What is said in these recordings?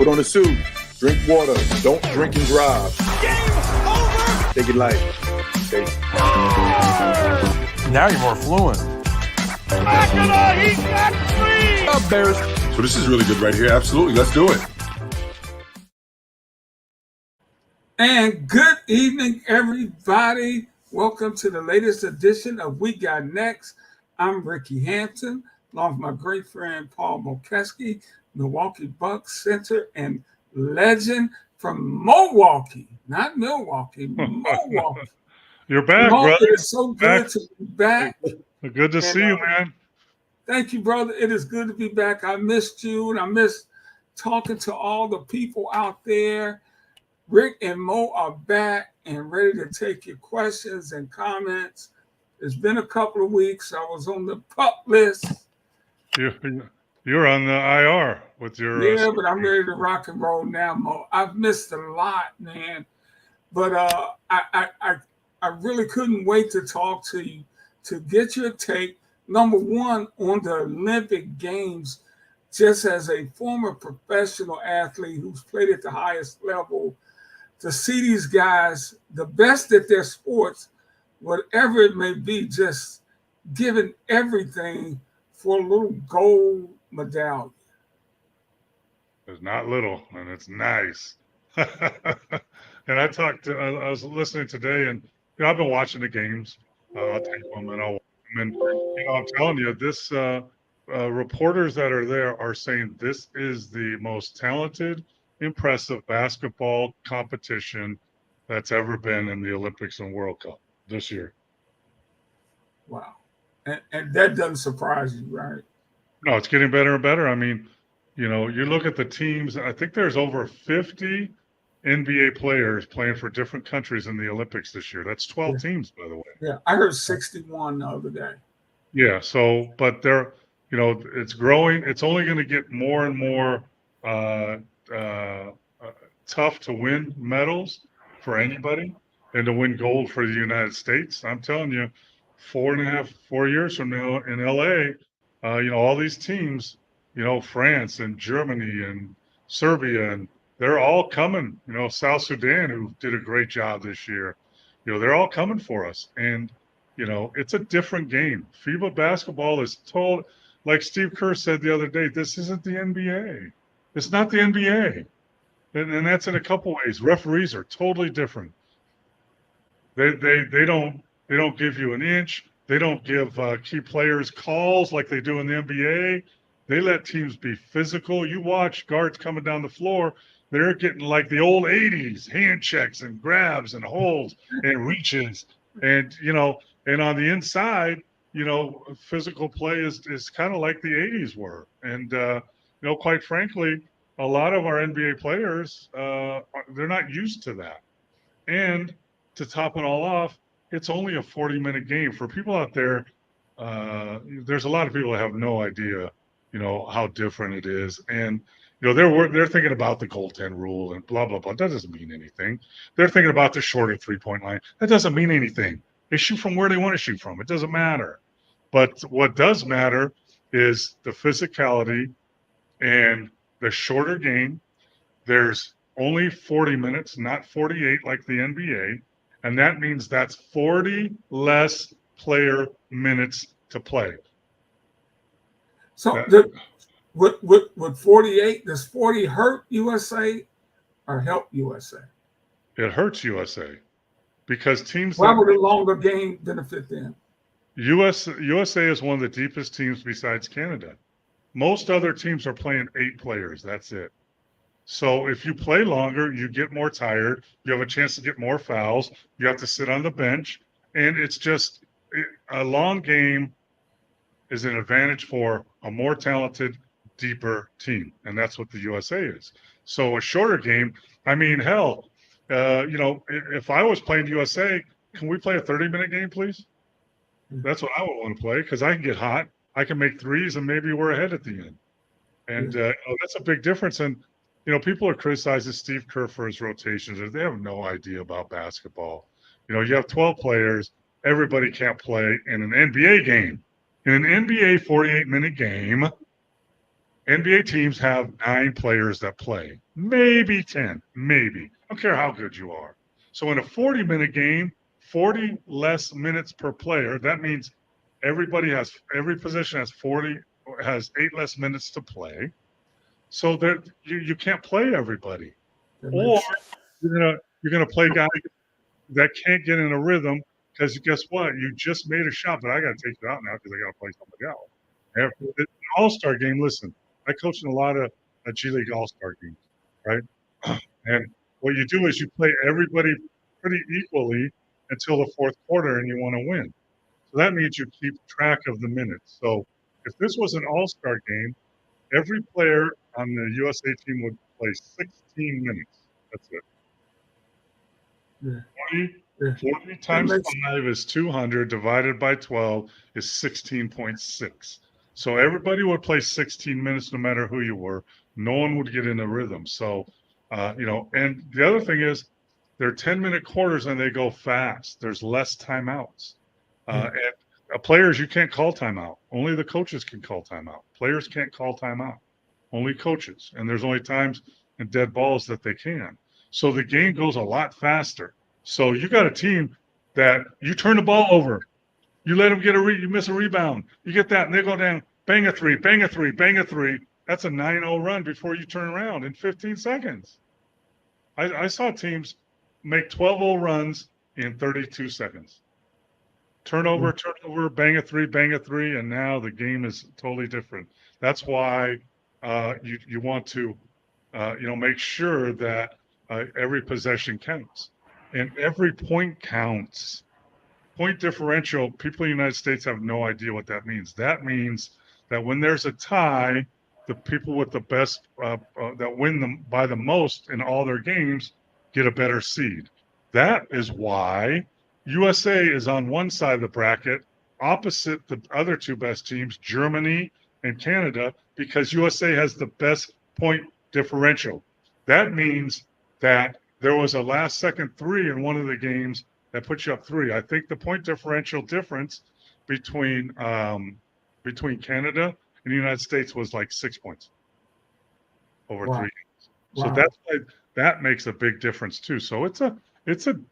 Put on a suit. Drink water. Don't drink and drive. Game over! Take it light. Stay. Now you're more fluent. He got three! Up, Bears. So this is really good right here. Absolutely. Let's do it. And good evening, everybody. Welcome to the latest edition of We Got Next. I'm Rickey Hampton, along with my great friend Pau Mokeski, Milwaukee Bucks center and legend from Milwaukee, not Milwaukee, Milwaukee. You're back, brother. It is so good to be back. Good to see you, man. Thank you, brother. It is good to be back. I missed you, and I missed talking to all the people out there. Rick and Mo are back and ready to take your questions and comments. It's been a couple of weeks. I was on the pup list. You're on the IR with your... Yeah, but I'm ready to rock and roll now, Mo. I've missed a lot, man. But I really couldn't wait to talk to you, to get your take, number one, on the Olympic Games, just as a former professional athlete who's played at the highest level, to see these guys, the best at their sports, whatever it may be, just giving everything for a little gold medallion. It's not little, and it's nice. And I was listening today, and I've been watching the games. I'll take them and I'll watch them. And I'm telling you, this reporters that are there are saying this is the most talented, impressive basketball competition that's ever been in the Olympics and World Cup this year. Wow. And that doesn't surprise you, right? No, it's getting better and better. I mean, you look at the teams. I think there's over 50 NBA players playing for different countries in the Olympics this year. That's 12 teams, by the way. Yeah, I heard 61 the other day. Yeah, so, but they're, it's growing. It's only going to get more and more tough to win medals for anybody and to win gold for the United States. I'm telling you, 4 years from now in LA, all these teams, France and Germany and Serbia, and they're all coming, South Sudan, who did a great job this year, they're all coming for us. And, it's a different game. FIBA basketball is told, like Steve Kerr said the other day, this isn't the NBA. It's not the NBA. And that's in a couple ways. Referees are totally different. They don't give you an inch. They don't give key players calls like they do in the NBA. They let teams be physical. You watch guards coming down the floor. They're getting like the old 80s, hand checks and grabs and holds and reaches. And, and on the inside, physical play is kind of like the 80s were. And, quite frankly, a lot of our NBA players, they're not used to that. And to top it all off, it's only a 40-minute game. For people out there, there's a lot of people that have no idea, how different it is. And, they're thinking about the goaltend rule and blah, blah, blah. That doesn't mean anything. They're thinking about the shorter three-point line. That doesn't mean anything. They shoot from where they want to shoot from. It doesn't matter. But what does matter is the physicality and the shorter game. There's only 40 minutes, not 48 like the NBA. And that means that's 40 less player minutes to play. So with 48, does 40 hurt USA or help USA? It hurts USA because teams. Why would a longer game benefit them? USA is one of the deepest teams besides Canada. Most other teams are playing 8 players. That's it. So if you play longer, you get more tired. You have a chance to get more fouls. You have to sit on the bench. And it's just a long game is an advantage for a more talented, deeper team. And that's what the USA is. So a shorter game, I mean, hell, if I was playing USA, can we play a 30-minute game, please? That's what I would want to play because I can get hot. I can make threes and maybe we're ahead at the end. And that's a big difference. And, people are criticizing Steve Kerr for his rotations. They have no idea about basketball. You have 12 players. Everybody can't play in an NBA game. In an NBA 48-minute game, NBA teams have 9 players that play. maybe 10, maybe. I don't care how good you are. So in a 40-minute game, 40 less minutes per player. That means every position has 8 less minutes to play. So that you can't play everybody. Or you're gonna play guys that can't get in a rhythm because guess what? You just made a shot, but I got to take it out now because I got to play somebody else. An all-star game. Listen, I coached in a lot of G League all-star games, right? And what you do is you play everybody pretty equally until the fourth quarter, and you want to win. So that means you keep track of the minutes. So if this was an all-star game, every player on the USA team would play 16 minutes. That's it. Yeah. 40 times 5 is 200, divided by 12 is 16.6. So everybody would play 16 minutes no matter who you were. No one would get in a rhythm. So, and the other thing is they're 10-minute quarters and they go fast. There's less timeouts. And players, you can't call timeout. Only the coaches can call timeout. Players can't call timeout. Only coaches. And there's only times in dead balls that they can. So the game goes a lot faster. So you got a team that you turn the ball over, you let them get you miss a rebound, you get that, and they go down, bang a three, bang a three, bang a three. That's a 9-0 run before you turn around in 15 seconds. I saw teams make 12-0 runs in 32 seconds. Turnover, bang a three, and now the game is totally different. That's why you want to, make sure that every possession counts. And every point counts. Point differential, people in the United States have no idea what that means. That means that when there's a tie, the people with the best, that win them by the most in all their games, get a better seed. That is why USA is on one side of the bracket, opposite the other two best teams, Germany and Canada, because USA has the best point differential. That means that there was a last-second three in one of the games that put you up 3. I think the point differential difference between Canada and the United States was like 6 points over 3 games. So that's why that makes a big difference too. So it's a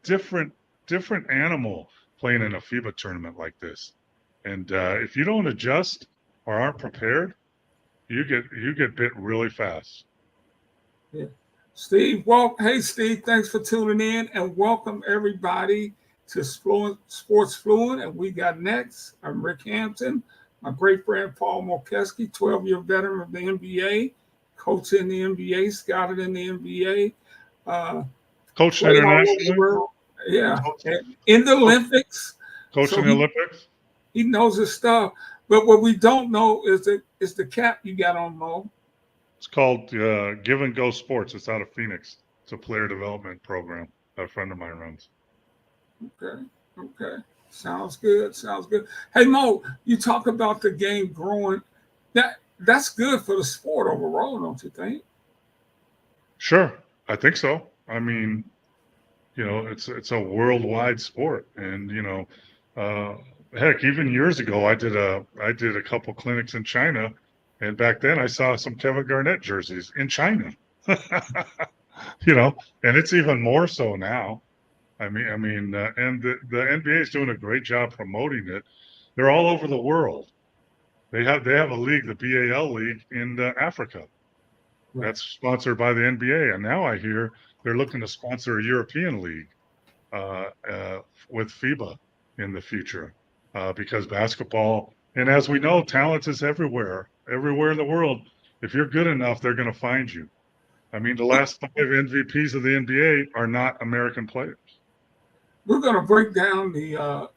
different animal playing in a FIBA tournament like this. And if you don't adjust or aren't prepared, you get bit really fast. Yeah. Steve, hey Steve, thanks for tuning in and welcome everybody to Sports Fluent. And we got next, I'm Rick Hampton, my great friend Pau Mokeski, 12-year veteran of the NBA, coach in the NBA, scouted in the NBA, coach internationally, in the Olympics, coach in the Olympics. He knows his stuff, but what we don't know is the cap you got on, Mo. It's called Give and Go Sports. It's out of Phoenix. It's a player development program that a friend of mine runs. Okay. Sounds good. Hey, Mo, you talk about the game growing. That's good for the sport overall, don't you think? Sure. I think so. I mean, it's a worldwide sport. And, heck, even years ago, I did a couple clinics in China. And back then I saw some Kevin Garnett jerseys in China, and it's even more so now. I mean, and the NBA is doing a great job promoting it. They're all over the world. They have a league, the BAL league in Africa. Right. That's sponsored by the NBA. And now I hear they're looking to sponsor a European league with FIBA in the future because basketball, and as we know, talent is everywhere in the world. If you're good enough, they're going to find you. I mean, the last 5 MVPs of the NBA are not American players. We're going to break down the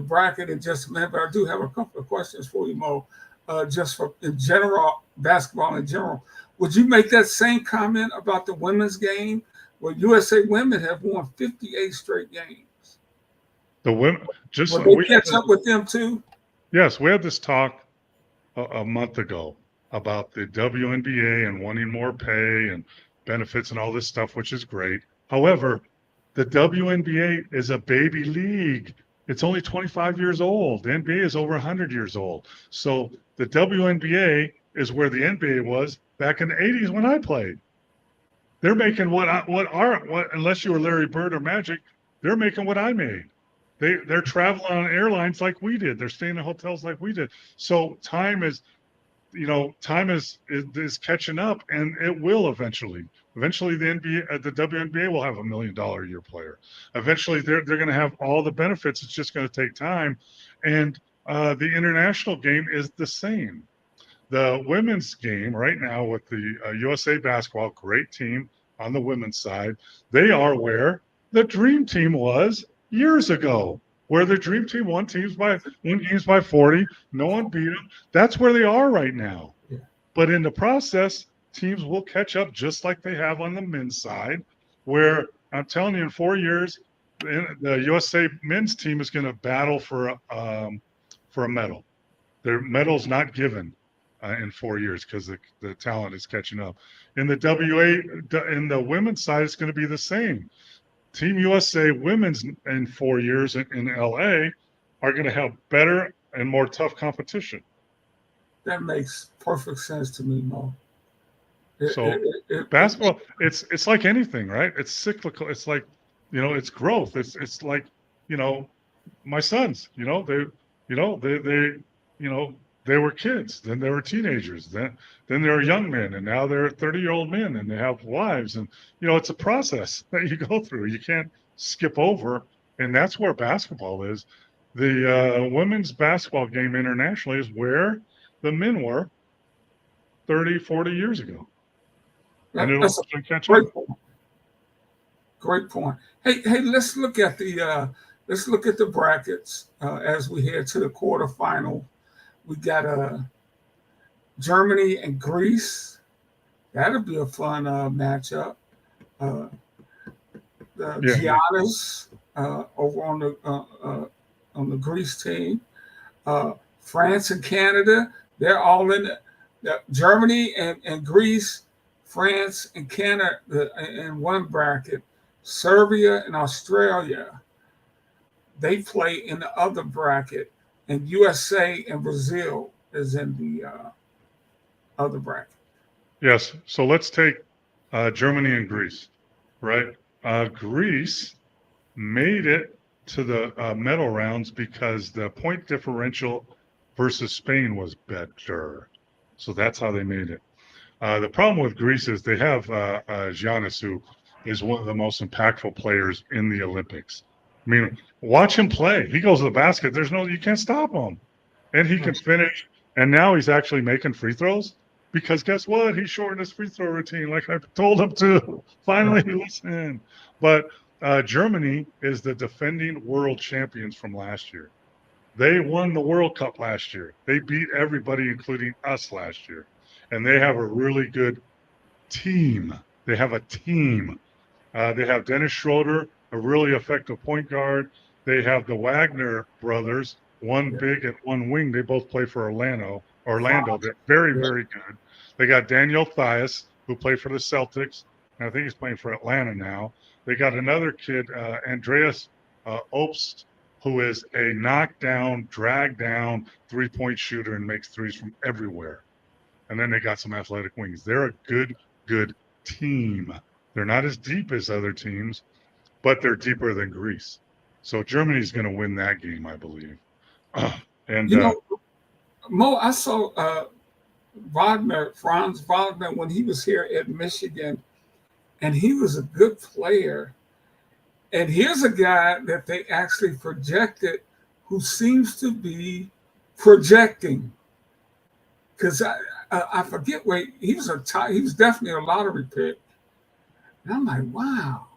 bracket in just a minute, but I do have a couple of questions for you, Mo, just for in general, basketball in general. Would you make that same comment about the women's game, where USA women have won 58 straight games? The women, will they catch up with them too? Yes, we had this talk a month ago about the WNBA and wanting more pay and benefits and all this stuff, which is great. However, the WNBA is a baby league. It's only 25 years old. The NBA is over 100 years old. So the WNBA is where the NBA was back in the 80s when I played. They're making what unless you were Larry Bird or Magic, they're making what I made. They're traveling on airlines like we did. They're staying in hotels like we did. So time is catching up, and it will eventually. Eventually, the NBA, the WNBA will have $1 million a year player. Eventually, they're going to have all the benefits. It's just going to take time, and the international game is the same. The women's game right now with the USA basketball, great team on the women's side. They are where the dream team was years ago, where the dream team won games by 40. No one beat them. That's where they are right now. Yeah. But in the process, teams will catch up just like they have on the men's side, where I'm telling you, in 4 years, the USA men's team is going to battle for a medal. Their medal's not given in 4 years because the talent is catching up. In the women's side, it's going to be the same. Team USA women's in 4 years in LA are going to have better and more tough competition. That makes perfect sense to me, Mo. Basketball, it's like anything, right? It's cyclical. It's like, it's growth. It's like, my sons, they were kids, then they were teenagers, then they were young men, and now they're 30-year-old men, and they have wives, and it's a process that you go through. You can't skip over, and that's where basketball is. The women's basketball game internationally is where the men were 30, 40 years ago, and it'll catch up. Great point. Hey, let's look at the brackets as we head to the quarterfinal. We got Germany and Greece. That'll be a fun matchup. Giannis over on the Greece team. France and Canada, they're all in Germany and Greece, France and Canada in one bracket. Serbia and Australia, they play in the other bracket. And USA and Brazil is in the other bracket. Yes. So let's take Germany and Greece, right? Greece made it to the medal rounds because the point differential versus Spain was better. So that's how they made it. The problem with Greece is they have Giannis, who is one of the most impactful players in the Olympics. I mean, watch him play. He goes to the basket. You can't stop him. And he can finish. And now he's actually making free throws because guess what? He shortened his free throw routine like I told him to. Finally, he listened. But Germany is the defending world champions from last year. They won the World Cup last year. They beat everybody, including us last year. And they have a really good team. They have a team. They have Dennis Schroeder, a really effective point guard. They have the Wagner brothers, one big and one wing. They both play for Orlando. They're very, very good. They got Daniel Theis, who played for the Celtics, and I think he's playing for Atlanta now. They got another kid, Andreas Obst, who is a knockdown, drag down, three-point shooter and makes threes from everywhere. And then they got some athletic wings. They're a good team. They're not as deep as other teams, but they're deeper than Greece. So Germany's going to win that game, I believe. Mo, I saw Franz Wagner, when he was here at Michigan, and he was a good player. And here's a guy that they actually projected who seems to be projecting. Because I forget where he was definitely a lottery pick. And I'm like, wow.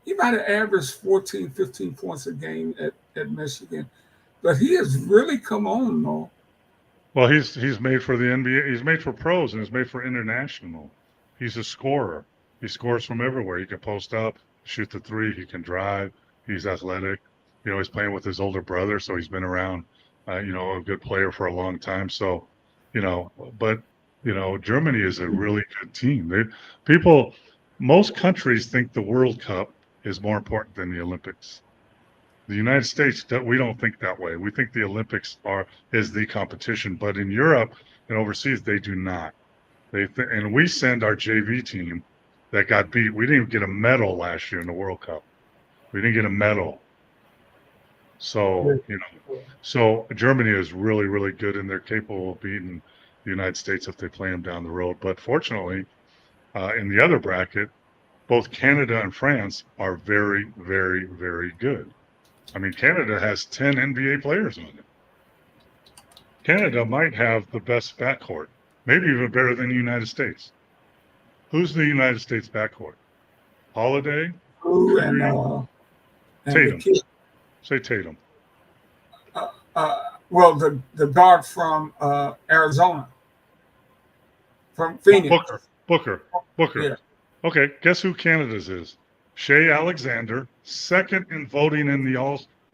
He might have averaged 14, 15 points a game at Michigan. But he has really come on, Mo. Well, he's made for the NBA. He's made for pros, and he's made for international. He's a scorer. He scores from everywhere. He can post up, shoot the three. He can drive. He's athletic. He's playing with his older brother, so he's been around, a good player for a long time. So, Germany is a really good team. Most countries think the World Cup is more important than the Olympics. The United States, we don't think that way. We think the Olympics is the competition, but in Europe and overseas, they do not. And we send our JV team that got beat. We didn't even get a medal last year in the World Cup. We didn't get a medal. So, so Germany is really, really good, and they're capable of beating the United States if they play them down the road. But fortunately, in the other bracket, both Canada and France are very, very, very good. I mean, Canada has 10 NBA players on it. Canada might have the best backcourt, maybe even better than the United States. Who's the United States backcourt? Holiday, Ooh, Curry, and Tatum. the kid, Say Tatum. well, the guard from Arizona, from Phoenix. Booker. Yeah. Okay, guess who Canada's is? Shea Alexander, second in voting in the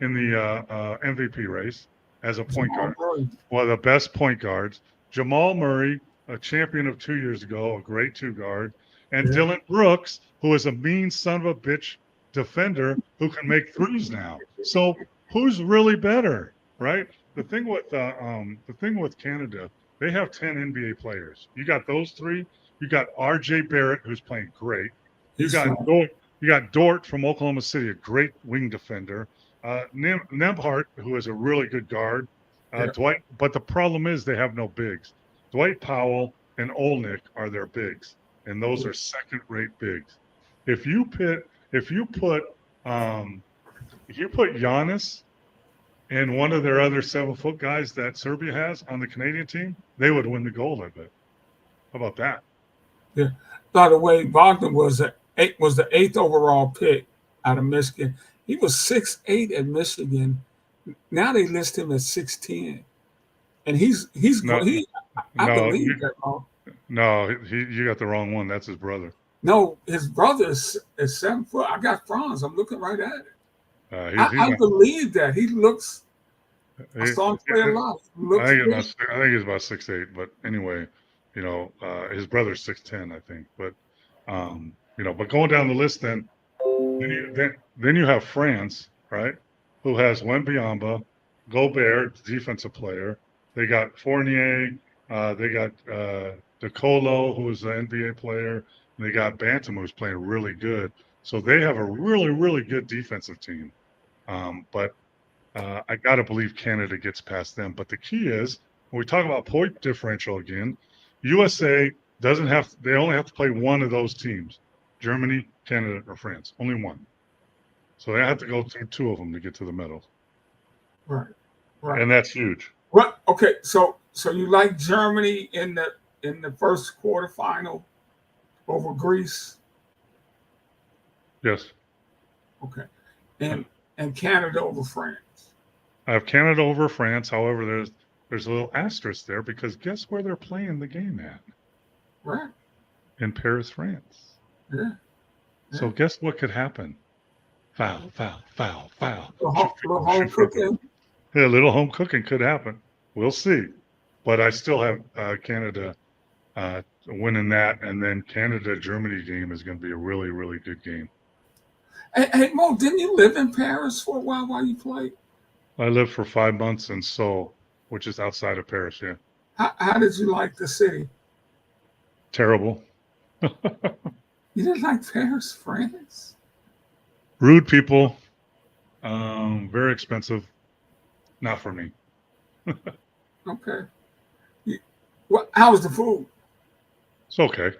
MVP race as a point guard. One of the best point guards. Jamal Murray, a champion of 2 years ago, a great two guard, and Dylan Brooks, who is a mean son of a bitch defender who can make threes now. So who's really better, right? The thing with Canada, they have 10 NBA players. You got those three. You got R.J. Barrett, who's playing great. You got Dort from Oklahoma City, a great wing defender. Nembhard, who is a really good guard. Dwight, but the problem is they have no bigs. Dwight Powell and Olnick are their bigs, and those are second-rate bigs. If you put Giannis and one of their other 7-foot guys that Serbia has on the Canadian team, they would win the gold, I bet. How about that? Yeah. By the way, Wagner was the 8th overall pick out of Michigan. He was 6'8" at Michigan. Now they list him at 6'10", and he's great. I believe that. No, you got the wrong one. That's his brother. No, his brother is 7 foot. I got Franz. I'm looking right at it. I believe that he looks. I saw him play a lot. I think he's about 6'8", but anyway, his brother's 6'10", I think. But but going down the list, then you have France, right? Who has Wembyamba, Gobert, defensive player. They got Fournier. They got DeColo, who is an NBA player. And they got Bantam, who's playing really good. So they have a really, really good defensive team. But I got to believe Canada gets past them. But the key is, when we talk about point differential again, USA they only have to play one of those teams, Germany, Canada, or France, only one. So they have to go through two of them to get to the medals. Right. And that's huge. What? Okay, so you like Germany in the first quarterfinal over Greece? Yes. Okay, and Canada over France. I have Canada over France. However, there's a little asterisk there because guess where they're playing the game at? Right. In Paris, France. Yeah. So guess what could happen? Foul. Little home cooking. Yeah, little home cooking could happen. We'll see. But I still have Canada winning that, and then Canada-Germany game is going to be a really, really good game. Hey, Mo, didn't you live in Paris for a while you played? I lived for 5 months in Seoul, which is outside of Paris, yeah. How did you like the city? Terrible. You didn't like Paris, France? Rude people. Very expensive. Not for me. Okay. How was the food? It's okay.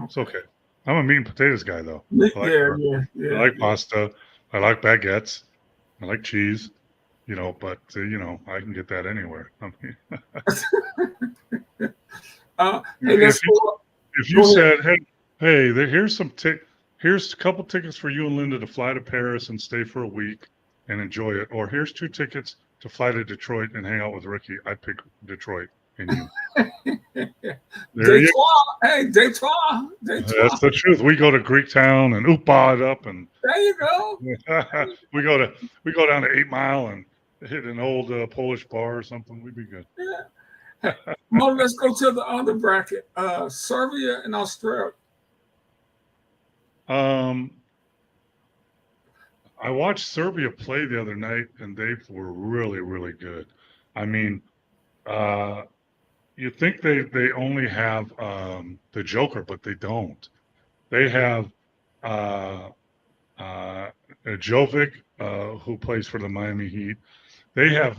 It's okay. I'm a meat and potatoes guy, though. Yeah. I like pasta. I like baguettes. I like cheese. But I can get that anywhere. I mean, if you said, hey, here's a couple tickets for you and Linda to fly to Paris and stay for a week and enjoy it, or here's 2 tickets to fly to Detroit and hang out with Ricky, I'd pick Detroit and you. Detroit. That's the truth. We go to Greektown and oopah it up, and there you go. we go down to 8 Mile and hit an old Polish bar or something. We'd be good. Yeah. Well, let's go to the other bracket. Serbia and Australia. I watched Serbia play the other night, and they were really, really good. I mean, you think they only have the Joker, but they don't. They have Jovic, who plays for the Miami Heat. They have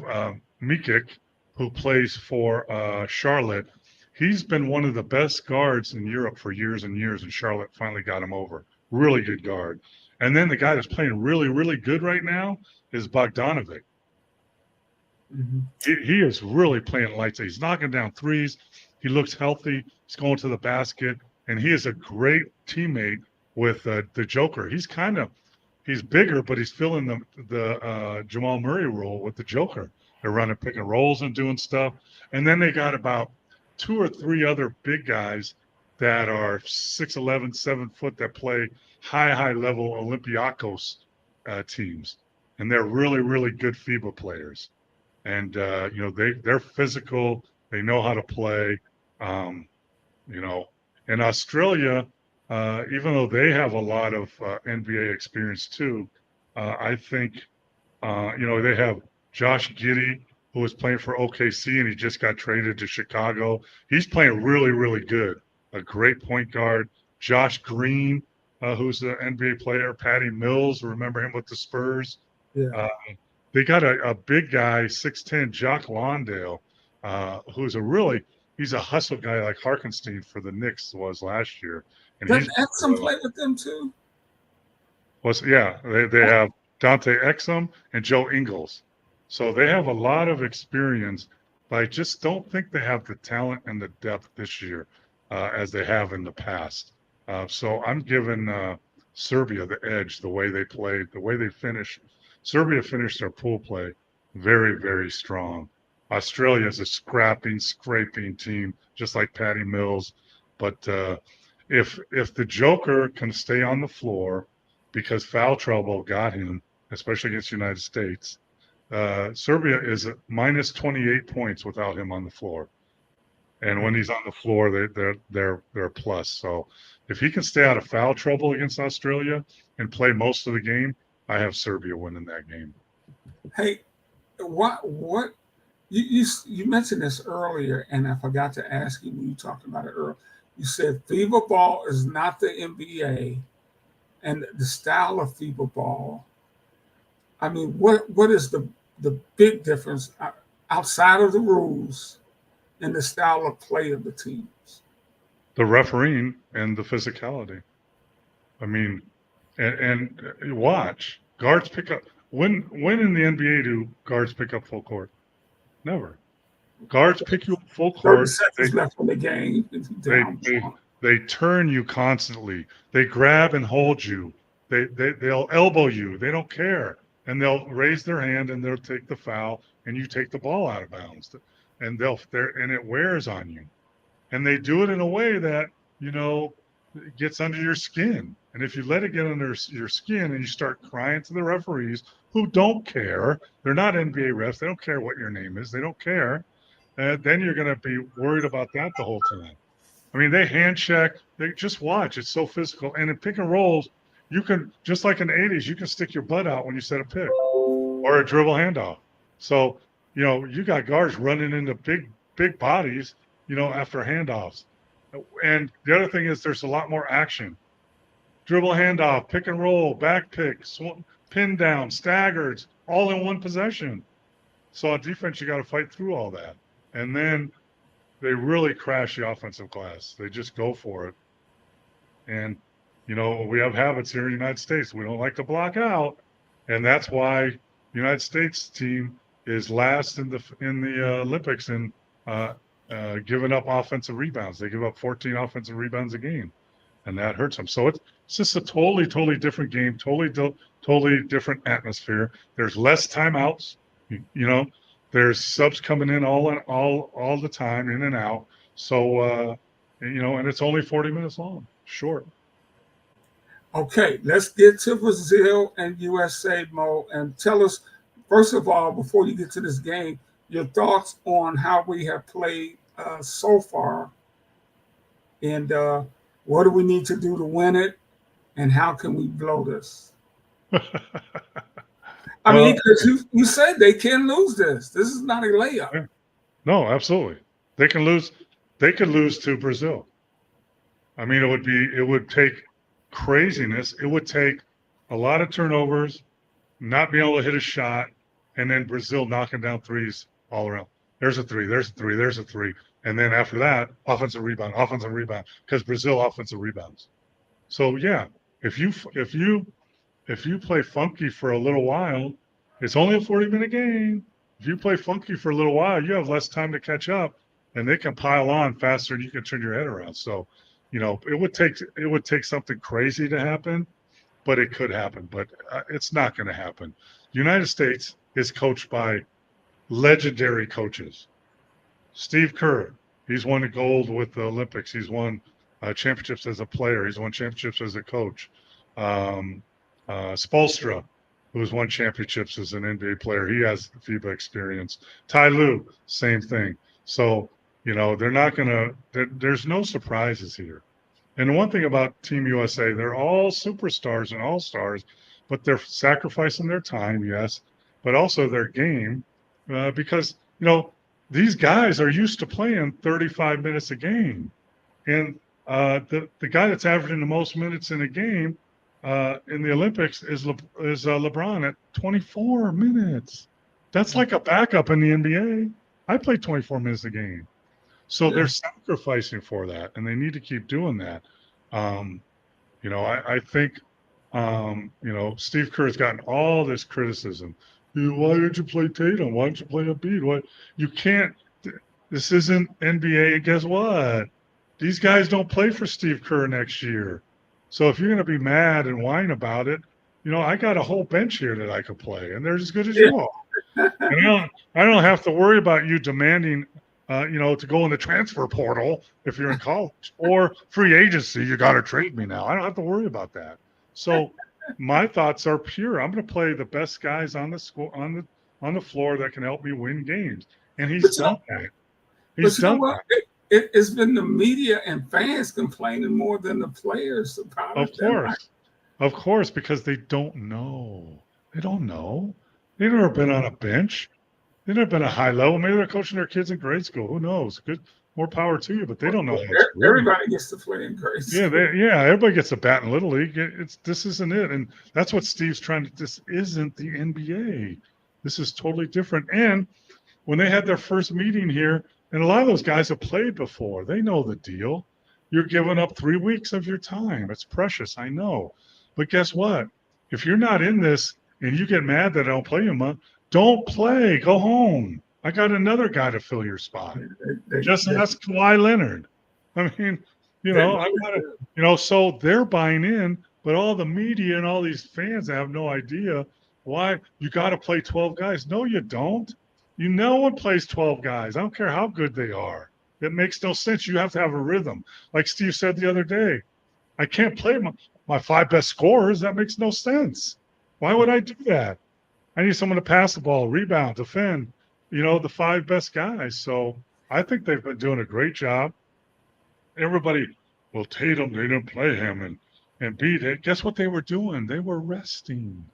Mikic, who plays for Charlotte. He's been one of the best guards in Europe for years and years, and Charlotte finally got him over. Really good guard. And then the guy that's playing really, really good right now is Bogdanovic. Mm-hmm. He is really playing lights. He's knocking down threes. He looks healthy. He's going to the basket, and he is a great teammate with the Joker. He's bigger, but he's filling the Jamal Murray role with the Joker. They're running pick and rolls and doing stuff. And then they got about 2 or 3 other big guys that are 6'11", 7 foot that play high level Olympiacos teams, and they're really, really good FIBA players. And they're physical. They know how to play. In Australia, even though they have a lot of NBA experience too, I think they have Josh Giddey, who was playing for OKC, and he just got traded to Chicago. He's playing really, really good. A great point guard. Josh Green, who's an NBA player. Patty Mills, remember him with the Spurs. Yeah. They got a big guy, 6'10", Jock Lawndale, who's he's a hustle guy like Harkenstein for the Knicks was last year. And Does Exum play with them too? They have Dante Exum and Joe Ingles. So they have a lot of experience, but I just don't think they have the talent and the depth this year as they have in the past. So I'm giving Serbia the edge, the way they played, the way they finished. Serbia finished their pool play very, very strong. Australia is a scraping team, just like Patty Mills. But if the Joker can stay on the floor, because foul trouble got him, especially against the United States, Serbia is at minus 28 points without him on the floor. And when he's on the floor, they're a plus. So if he can stay out of foul trouble against Australia and play most of the game, I have Serbia winning that game. Hey, what you mentioned this earlier, and I forgot to ask you when you talked about it earlier. You said FIBA ball is not the NBA, and the style of FIBA ball. I mean, what is the big difference outside of the rules and the style of play of the teams? The refereeing and the physicality. I mean, and watch guards pick up. When in the NBA do guards pick up full court? Never. Guards pick you up full court. 30 seconds left in the game. They turn you constantly. They grab and hold you. They'll elbow you. They don't care. And they'll raise their hand and they'll take the foul and you take the ball out of bounds. And it wears on you. And they do it in a way that, it gets under your skin. And if you let it get under your skin and you start crying to the referees who don't care, they're not NBA refs. They don't care what your name is. They don't care. Then you're going to be worried about that the whole time. I mean, they hand check. They just watch. It's so physical. And in pick and rolls, you can, just like in the 80s, you can stick your butt out when you set a pick or a dribble handoff. So, you got guards running into big bodies, after handoffs. And the other thing is there's a lot more action. Dribble handoff, pick and roll, back pick, pin down, staggered, all in one possession. So on defense, you got to fight through all that. And then they really crash the offensive glass. They just go for it. And, we have habits here in the United States. We don't like to block out. And that's why the United States team is last in the Olympics in giving up offensive rebounds. They give up 14 offensive rebounds a game, and that hurts them. So it's just a totally different game, totally different atmosphere. There's less timeouts. There's subs coming in all the time, in and out. So and it's only 40 minutes long, short. Okay, let's get to Brazil and USA, Mo, and tell us, first of all, before you get to this game, your thoughts on how we have played so far, and what do we need to do to win it, and how can we blow this? I mean, because you said they can lose this. This is not a layup. Yeah. No, absolutely. They can lose. They could lose to Brazil. I mean, it would take craziness, it would take a lot of turnovers, not being able to hit a shot, and then Brazil knocking down threes all around. There's a three, there's a three, there's a three. And then after that, offensive rebound, because Brazil offensive rebounds. So yeah, if you play funky for a little while, it's only a 40-minute game. If you play funky for a little while, you have less time to catch up, and they can pile on faster and you can turn your head around. So, it would take something crazy to happen, but it could happen. But it's not going to happen. The United States is coached by legendary coaches. Steve Kerr, he's won the gold with the Olympics. He's won championships as a player. He's won championships as a coach. Spoelstra, who's won championships as an NBA player, he has FIBA experience. Ty Lue, same thing. So, they're not going to – there's no surprises here. And the one thing about Team USA, they're all superstars and all-stars, but they're sacrificing their time, yes, but also their game because, these guys are used to playing 35 minutes a game. And the guy that's averaging the most minutes in a game in the Olympics is LeBron at 24 minutes. That's like a backup in the NBA. I play 24 minutes a game. So they're sacrificing for that, and they need to keep doing that. I think, Steve Kerr has gotten all this criticism. Why didn't you play Tatum? Why didn't you play Embiid? Why you can't? This isn't NBA. Guess what? These guys don't play for Steve Kerr next year. So if you're going to be mad and whine about it, I got a whole bench here that I could play, and they're as good as you are. And I don't have to worry about you demanding, to go in the transfer portal if you're in college or free agency. You got to trade me now. I don't have to worry about that. So my thoughts are pure. I'm going to play the best guys on the floor that can help me win games, and he's done that. He's done that. It's been the media and fans complaining more than the players about it. Of course, because they don't know. They don't know. They've never been on a bench. They've never been a high level. Maybe they're coaching their kids in grade school. Who knows? Good, more power to you. But they don't know. Everybody gets to play in grade school. Yeah, everybody gets a bat in Little League. This isn't it, and that's what Steve's trying to. This isn't the NBA. This is totally different. And when they had their first meeting here, and a lot of those guys have played before, they know the deal. You're giving up 3 weeks of your time. It's precious, I know. But guess what? If you're not in this and you get mad that I don't play you, don't play. Go home. I got another guy to fill your spot. Just ask Kawhi Leonard. I mean, so they're buying in, but all the media and all these fans have no idea why you got to play 12 guys. No, you don't. No one plays 12 guys. I don't care how good they are. It makes no sense. You have to have a rhythm. Like Steve said the other day, I can't play my 5 best scorers. That makes no sense. Why would I do that? I need someone to pass the ball, rebound, defend, the 5 best guys. So I think they've been doing a great job. Everybody, Tatum, they didn't play him and beat it. Guess what they were doing? They were resting.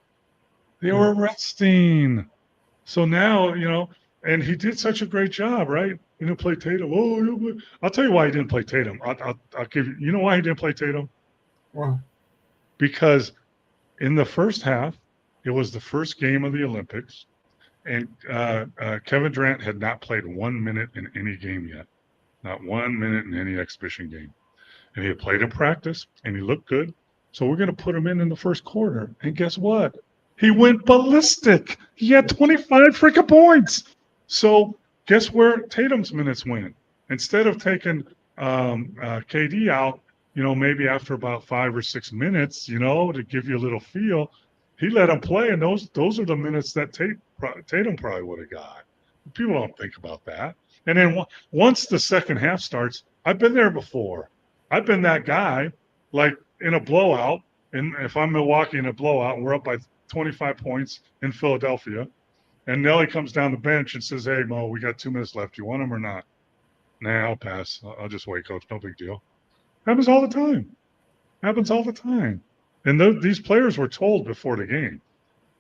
So now, and he did such a great job, right? He didn't play Tatum. I'll tell you why he didn't play Tatum. I'll give you. You know why he didn't play Tatum? Wow. Because in the first half, it was the first game of the Olympics, and Kevin Durant had not played 1 minute in any game yet, not 1 minute in any exhibition game, and he had played in practice, and he looked good. So we're going to put him in the first quarter, and guess what? He went ballistic. He had 25 freaking points. So guess where Tatum's minutes went? Instead of taking KD out, maybe after about 5 or 6 minutes, to give you a little feel, he let him play, and those are the minutes that Tatum probably would have got. People don't think about that. And then once the second half starts, I've been there before. I've been that guy, like in a blowout, and if I'm Milwaukee in a blowout, and we're up by 25 points in Philadelphia, and Nelly comes down the bench and says, "Hey, Mo, we got 2 minutes left. You want him or not?" "Nah, I'll pass. I'll just wait, coach. No big deal." Happens all the time. And these players were told before the game,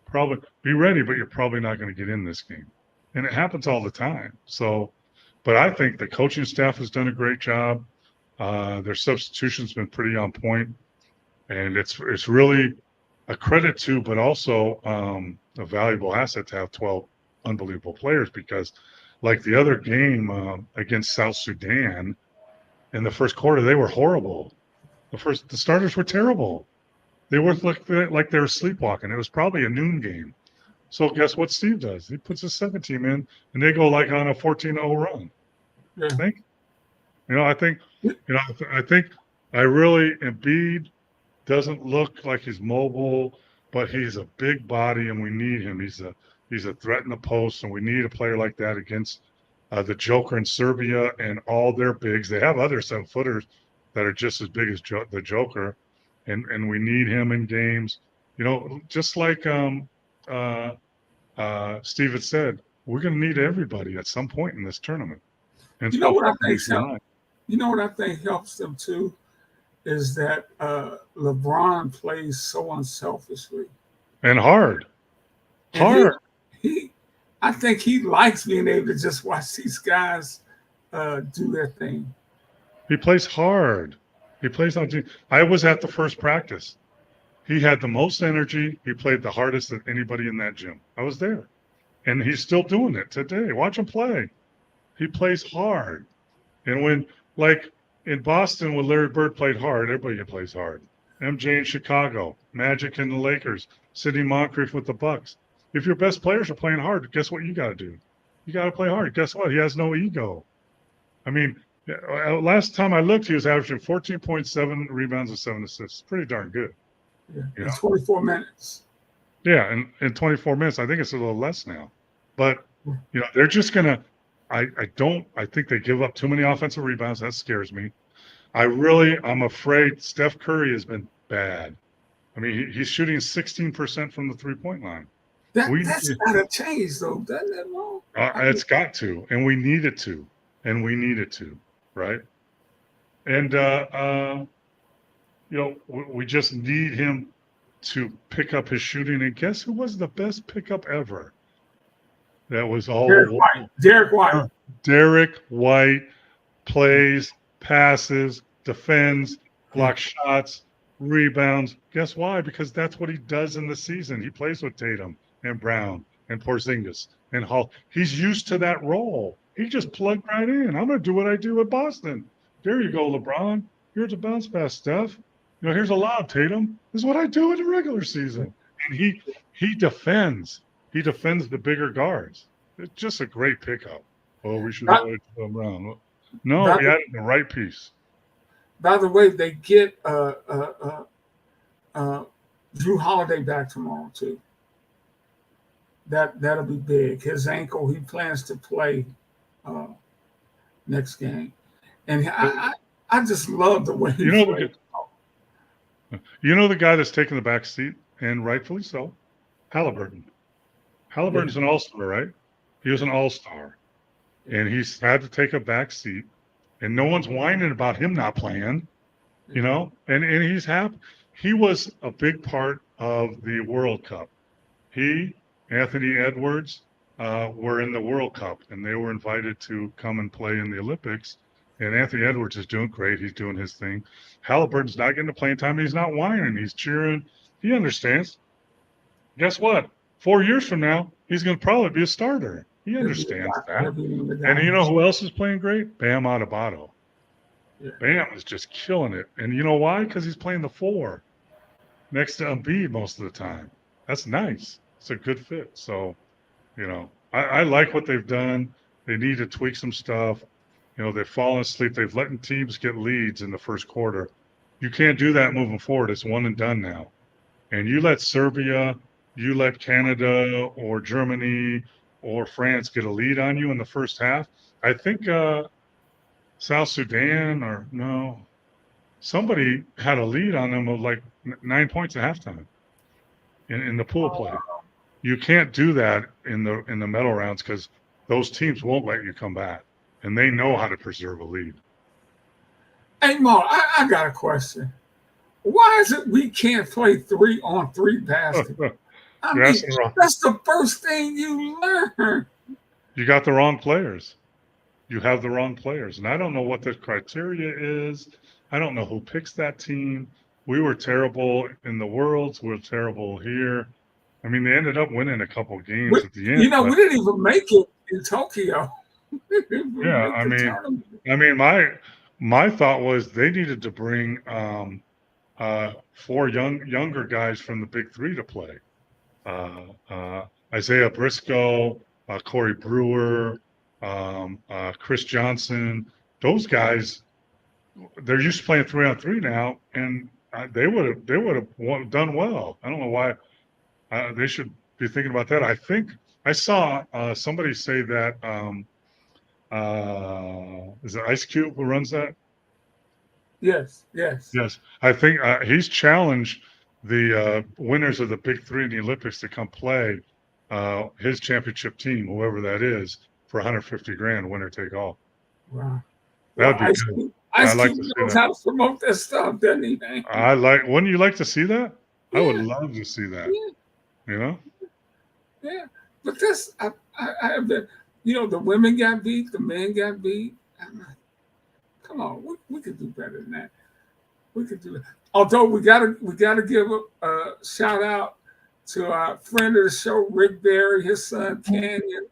probably be ready, but you're probably not going to get in this game. And it happens all the time. So, but I think the coaching staff has done a great job. Their substitution's been pretty on point. And it's really a credit to, but also a valuable asset to have 12 unbelievable players, because like the other game against South Sudan in the first quarter, they were horrible. The starters were terrible. They were like they were sleepwalking. It was probably a noon game. So guess what Steve does? He puts his second team in, and they go like on a 14-0 run. Yeah. I think I really Embiid doesn't look like he's mobile, but he's a big body, and we need him. He's a threat in the post, and we need a player like that against the Joker in Serbia and all their bigs. They have other 7-footers that are just as big as the Joker, and we need him in games. Just like Steve had said, we're going to need everybody at some point in this tournament. And you know what I think helps them too is that LeBron plays so unselfishly and hard. I think he likes being able to just watch these guys do their thing. He plays hard. He plays on team. I was at the first practice. He had the most energy. He played the hardest of anybody in that gym. I was there. And he's still doing it today. Watch him play. He plays hard. And when, like in Boston, when Larry Bird played hard, everybody plays hard. MJ in Chicago, Magic in the Lakers, Sidney Moncrief with the Bucks. If your best players are playing hard, guess what you got to do? You got to play hard. Guess what? He has no ego. I mean, last time I looked, he was averaging 14.7 rebounds and 7 assists. Pretty darn good. Yeah, in 24 minutes. Yeah, and in 24 minutes, I think it's a little less now. But, they're just going to I think they give up too many offensive rebounds. That scares me. I'm afraid Steph Curry has been bad. I mean, he's shooting 16% from the three-point line. That's got to change, though, doesn't it, Mo? It's got to, and we need it to. Right? And, we just need him to pick up his shooting. And guess who was the best pickup ever? That was all Derek White. Derek White plays, passes, defends, blocks shots, rebounds. Guess why? Because that's what he does in the season. He plays with Tatum and Brown and Porzingis and Hall. He's used to that role. He just plugged right in. I'm going to do what I do at Boston. There you go, LeBron. Here's a bounce pass, Steph. Here's a lob, Tatum. This is what I do in the regular season. And he defends. He defends the bigger guards. It's just a great pickup. Oh, we should have him around. No, he had the right piece. By the way, they get Drew Holiday back tomorrow too. That'll be big. His ankle, he plans to play next game, and I just love the way he plays. The guy that's taking the back seat, and rightfully so, Halliburton. Halliburton's an all-star, right? He was an all-star, and he's had to take a back seat, and no one's whining about him not playing, and he's happy. He was a big part of the World Cup. He, Anthony Edwards, were in the World Cup, and they were invited to come and play in the Olympics. And Anthony Edwards is doing great. He's doing his thing. Halliburton's not getting the playing time. He's not whining. He's cheering. He understands. Guess what? 4 years from now, he's going to probably be a starter. He understands that. And you know who else is playing great? Bam Adebayo. Yeah. Bam is just killing it. And you know why? Because he's playing the 4 next to Embiid most of the time. That's nice. It's a good fit. So, I like what they've done. They need to tweak some stuff. They've fallen asleep. They've let teams get leads in the first quarter. You can't do that moving forward. It's one and done now. And you let Serbia, you let Canada or Germany or France get a lead on you in the first half. I think South Sudan somebody had a lead on them of like 9 points at halftime in the pool play. You can't do that in the medal rounds because those teams won't let you come back. And they know how to preserve a lead. Hey, Mo, I got a question. Why is it we can't play 3-on-3 basketball? That's the first thing you learn. You got the wrong players. You have the wrong players. And I don't know what the criteria is. I don't know who picks that team. we were terrible in the Worlds. We're terrible here. I mean, they ended up winning a couple games at the end. We But didn't even make it in Tokyo. We didn't even yeah, make the tournament. my thought was they needed to bring four younger guys from the Big Three to play. Isaiah Briscoe, Corey Brewer, Chris Johnson. Those guys, they're used to playing 3-on-3 now, and they would have done well. I don't know why they should be thinking about that. I think I saw somebody say that is it Ice Cube who runs that? Yes. Yes, I think he's challenged the winners of the Big Three in the Olympics to come play his championship team, whoever that is, for 150 grand, winner take all. Wow. That'd be good. Ice like Cube to see knows that. how to promote that stuff, doesn't he, man? Wouldn't you like to see that? Yeah. I would love to see that. Yeah. You know? Yeah. But this, I have been, the women got beat, the men got beat. I'm like, come on, we could do better than that. We could do that. Although we gotta give a shout out to our friend of the show, Rick Berry. His son Canyon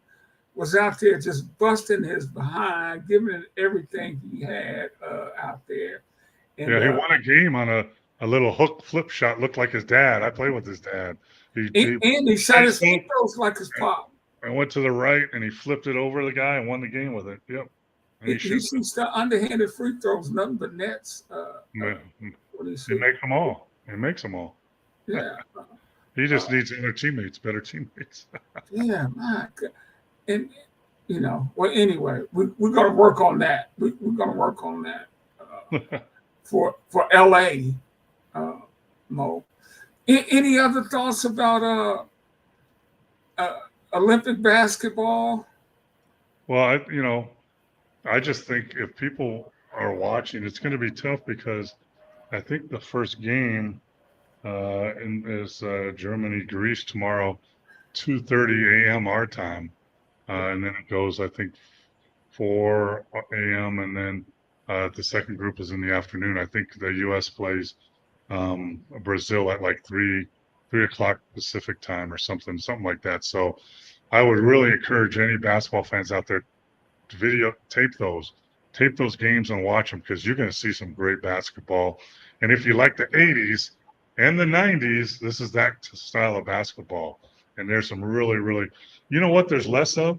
was out there just busting his behind, giving it everything he had out there. And, he won a game on a little hook flip shot. Looked like his dad. I played with his dad. He shot his free throws like his pop. I went to the right and he flipped it over the guy and won the game with it. Yep. He shoots the underhanded free throws, nothing but nets. He makes them all. He makes them all. Yeah. He just needs other teammates, better teammates. Yeah, my God. And well, anyway, we're going to work on that. We're going to work on that for LA, Mo. Any other thoughts about Olympic basketball? Well, I just think if people are watching, it's going to be tough because I think the first game is Germany, Greece tomorrow, 2:30 a.m. our time, and then it goes, I think, 4 a.m. and then the second group is in the afternoon. I think the U.S. plays Brazil at like 3 o'clock Pacific time or something like that. So I would really encourage any basketball fans out there to tape those games and watch them, because you're going to see some great basketball. And if you like the 80s and the 90s, this is that style of basketball. And there's some really, really, there's less of?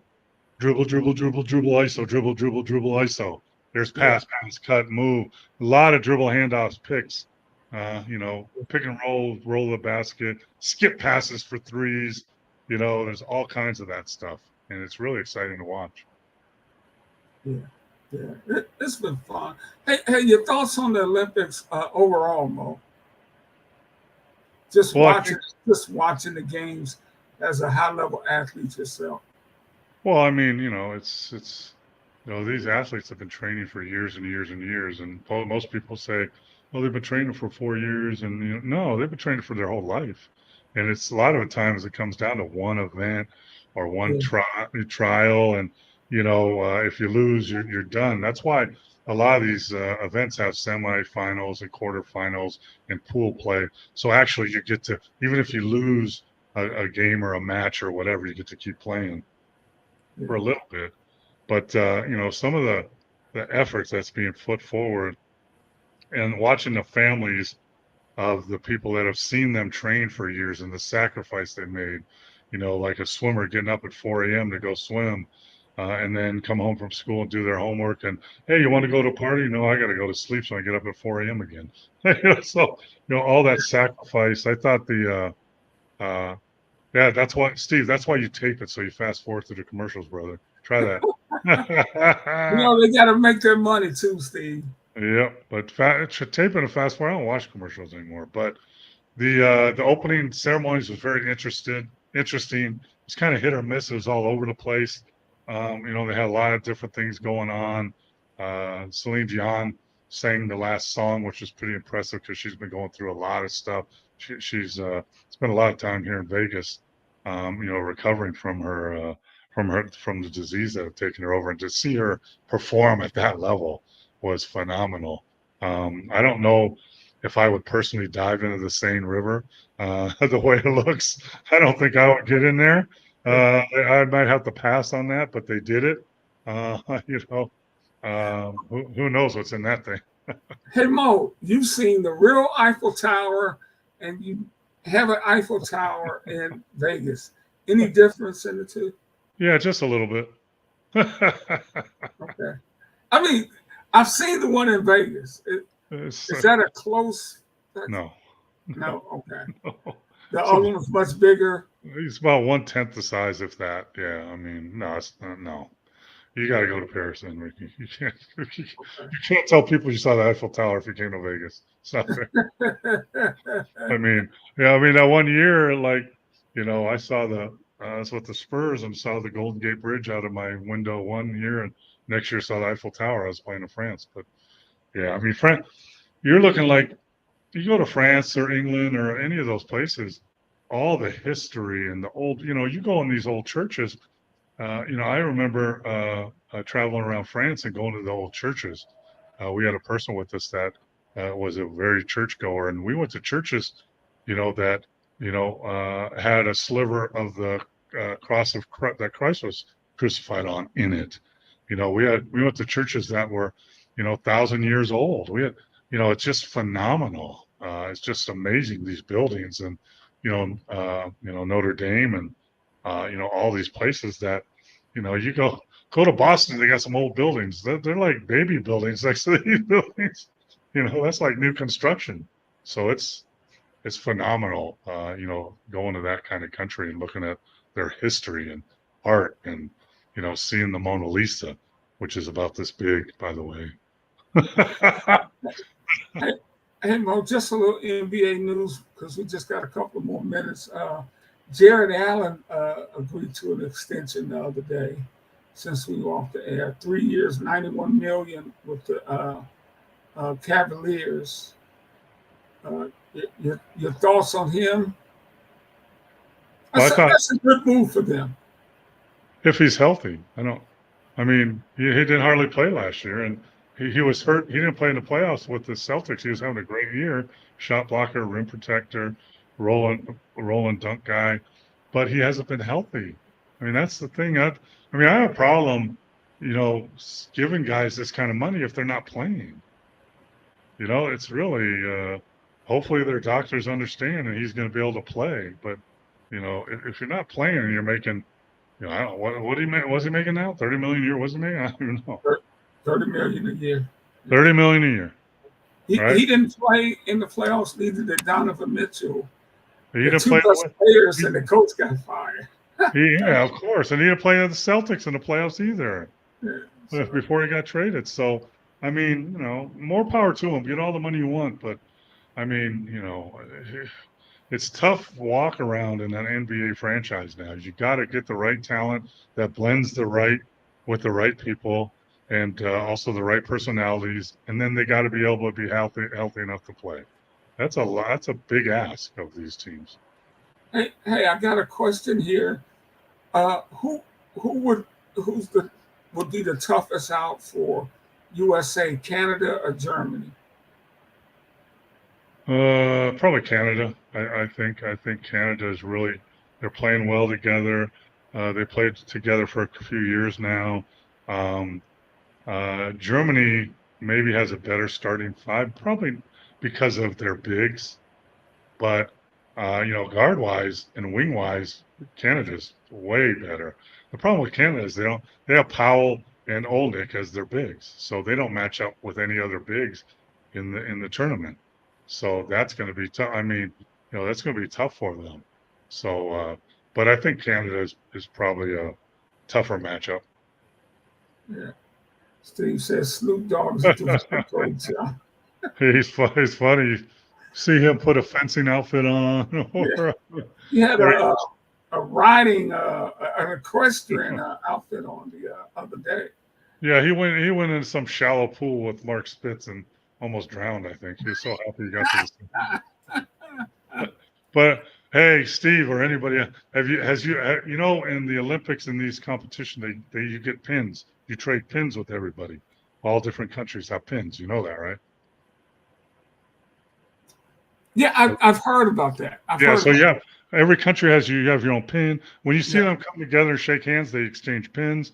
Dribble, ISO, dribble, ISO. There's pass, cut, move. A lot of dribble handoffs, picks, pick and roll the basket, skip passes for threes. There's all kinds of that stuff. And it's really exciting to watch. Yeah. It's been fun. Hey, your thoughts on the Olympics overall, Mo? Just watching the games as a high-level athlete yourself. Well, I mean, it's these athletes have been training for years and years and years, and most people say, well, they've been training for 4 years, and no, they've been training for their whole life. And it's a lot of the times it comes down to one event or one trial, and if you lose, you're done. That's why a lot of these events have semifinals and quarterfinals and pool play. So actually, you get to, even if you lose a game or a match or whatever, you get to keep playing for a little bit. But some of the efforts that's being put forward, and watching the families of the people that have seen them train for years and the sacrifice they made, like a swimmer getting up at 4 a.m. to go swim. And then come home from school and do their homework. And, hey, you want to go to a party? No, I got to go to sleep, so I get up at 4 a.m. again. So, all that sacrifice. I thought that's why, Steve, that's why you tape it, so you fast forward through the commercials, brother. Try that. They got to make their money too, Steve. Yeah, but taping and fast forward, I don't watch commercials anymore. But the opening ceremonies was very interesting. It's kind of hit or miss. It was all over the place. They had a lot of different things going on. Celine Dion sang the last song, which was pretty impressive because she's been going through a lot of stuff. She's spent a lot of time here in Vegas, recovering from the disease that had taken her over, and to see her perform at that level was phenomenal. I don't know if I would personally dive into the Seine River, the way it looks, I don't think I would get in there. I might have to pass on that, but they did it. You know, who knows what's in that thing? Hey Mo, you've seen the real Eiffel Tower, and you have an Eiffel Tower in Vegas. Any difference in the two? Yeah, just a little bit. Okay. I mean, I've seen the one in Vegas. Is that a close? No. No. Okay. No. The other one's much bigger. It's about 1/10 the size, if that. Yeah, I mean, no, it's not, no. You got to go to Paris, then, Ricky. You can't tell people you saw the Eiffel Tower if you came to Vegas. It's not fair. I mean, yeah, I mean that one year, like, you know, I saw I was with the Spurs and saw the Golden Gate Bridge out of my window one year, and next year saw the Eiffel Tower. I was playing in France, but yeah, I mean, France. You're looking like you go to France or England or any of those places, all the history and the old, you know, you go in these old churches. You know, I remember traveling around France and going to the old churches. We had a person with us that was a very churchgoer, and we went to churches, you know, that had a sliver of the cross of Christ, that Christ was crucified on in it. You know, we went to churches that were, you know, 1,000 years old. We had, you know, it's just phenomenal. It's just amazing, these buildings, and Notre Dame, and you know, all these places that, you know, you go to Boston, they got some old buildings. They're like baby buildings next to these buildings. You know, that's like new construction. So it's phenomenal. You know, going to that kind of country and looking at their history and art, and, you know, seeing the Mona Lisa, which is about this big, by the way. Hey Mo, just a little NBA news because we just got a couple more minutes. Jared Allen agreed to an extension the other day since we were off the air. 3 years, $91 million with the Cavaliers. Your thoughts on him? That's a good move for them. If he's healthy, I mean, he didn't hardly play last year, and he was hurt. He didn't play in the playoffs with the Celtics. He was having a great year, shot blocker, rim protector, rolling dunk guy, but he hasn't been healthy. I mean, that's the thing. I have a problem, you know, giving guys this kind of money if they're not playing. You know, it's really, hopefully their doctors understand and he's going to be able to play. But, you know, if you're not playing and you're making, you know, I don't know, what do you make? What's he making now? 30 million a year? What's he making? I don't even know. 30 million a year. 30 million a year. He didn't play in the playoffs, neither did Donovan Mitchell. He didn't two play best players, and the coach got fired. Yeah, of course. And he didn't play in the Celtics in the playoffs either. Yeah, before he got traded. So, I mean, you know, more power to him. Get all the money you want. But, I mean, you know, it's tough walk around in an NBA franchise now. You got to get the right talent that blends with the right people, and also the right personalities. And then they got to be able to be healthy enough to play. That's a big ask of these teams. Hey, I got a question here. Who would be the toughest out for USA, Canada or Germany? Probably Canada. I think Canada is really, they're playing well together. They played together for a few years now. Germany maybe has a better starting five, probably because of their bigs, but you know, guard wise and wing wise, Canada's way better. The problem with Canada is they have Powell and Olnick as their bigs, so they don't match up with any other bigs in the tournament. So that's going to be tough. I mean, you know, that's going to be tough for them. So, but I think Canada is probably a tougher matchup. Yeah. Steve says Snoop Dogg's doing a great job. He's funny. See him put a fencing outfit on. He had a riding, an equestrian outfit on the other day. Yeah, he went in some shallow pool with Mark Spitz and almost drowned, I think. He was so happy he got to this. But hey, Steve or anybody, you know, in the Olympics, in these competitions, you get pins. You trade pins with everybody. All different countries have pins. You know that, right? Yeah, I've heard about that. Every country you have your own pin. When you see them come together and shake hands, they exchange pins.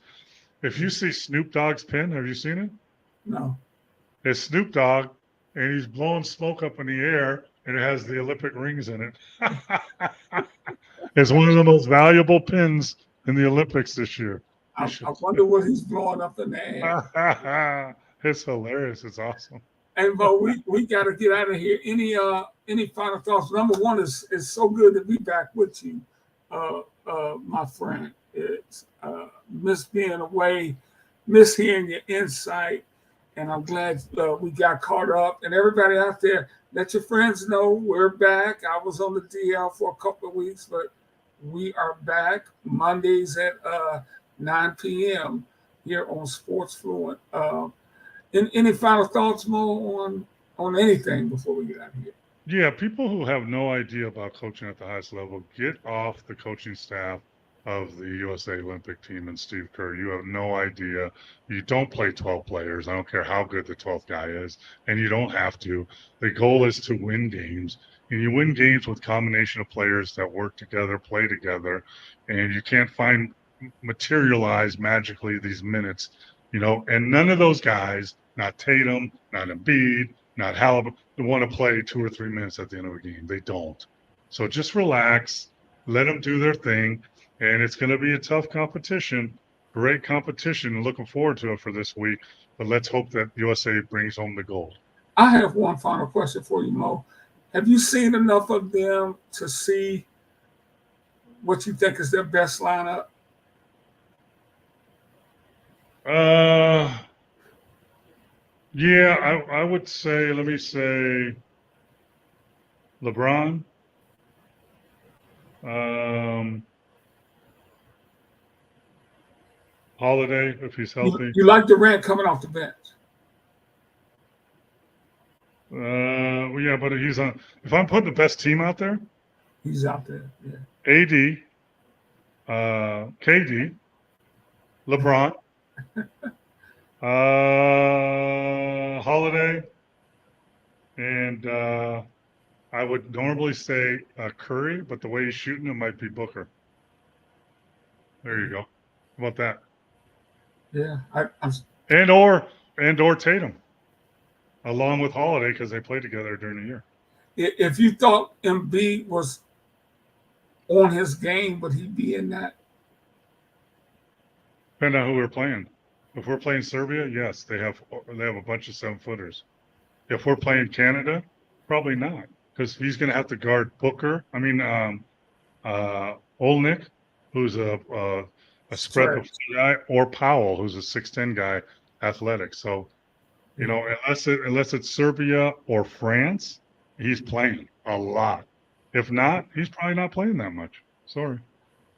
If you see Snoop Dogg's pin, have you seen it? No. It's Snoop Dogg, and he's blowing smoke up in the air, and it has the Olympic rings in it. It's one of the most valuable pins in the Olympics this year. I wonder what he's blowing up in the air. It's hilarious. It's awesome. And Bo, we got to get out of here. Any final thoughts? Number one is so good to be back with you, my friend. It's miss being away, miss hearing your insight, and I'm glad we got caught up. And everybody out there, let your friends know we're back. I was on the DL for a couple of weeks, but we are back Mondays at 9 p.m. here on Sports Fluent. Any final thoughts, Mo, on anything before we get out of here? Yeah, people who have no idea about coaching at the highest level, get off the coaching staff of the USA Olympic team and Steve Kerr. You have no idea. You don't play 12 players. I don't care how good the 12th guy is, and you don't have to. The goal is to win games, and you win games with combination of players that work together, play together, and you can't materialize magically these minutes. And none of those guys, not Tatum, not Embiid, not Halliburton, want to play 2 or 3 minutes at the end of a game. They don't. So just relax, let them do their thing, and it's going to be a tough competition, great competition. Looking forward to it for this week, but let's hope that USA brings home the gold. I have one final question for you, Mo. Have you seen enough of them to see what you think is their best lineup? Yeah, I would say, let me say LeBron, Holiday, if he's healthy. You like Durant coming off the bench? Yeah, but he's on. If I'm putting the best team out there, he's out there. Yeah. AD, KD, LeBron, Holiday, and I would normally say Curry, but the way he's shooting, it might be Booker. There you go. How about that? Yeah, and or Tatum, along with Holiday, because they played together during the year. If you thought Embiid was on his game, would he be in that? Depending on who we're playing. If we're playing Serbia, yes, they have a bunch of 7-footers. If we're playing Canada, probably not, because he's going to have to guard Booker. Olnick, who's a spread guy, or Powell, who's a 6'10" guy, athletic. So, unless it's Serbia or France, he's playing a lot. If not, he's probably not playing that much. Sorry.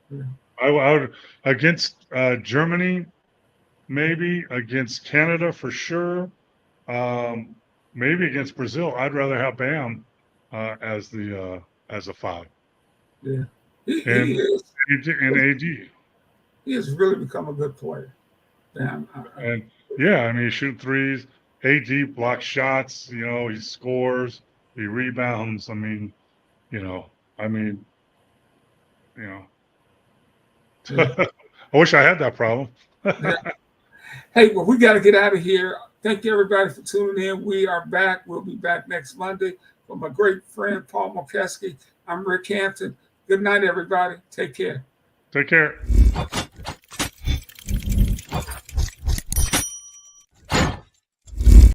Yeah. I would against Germany, maybe against Canada for sure. Maybe against Brazil. I'd rather have Bam as a 5. Yeah, and AD. He has really become a good player. Bam. And yeah, he shoots threes. AD blocks shots. He scores. He rebounds. I wish I had that problem. Yeah. Hey, well, we got to get out of here. Thank you, everybody, for tuning in. We are back. We'll be back next Monday with my great friend, Pau Mokeski. I'm Rick Hampton. Good night, everybody. Take care. Take care.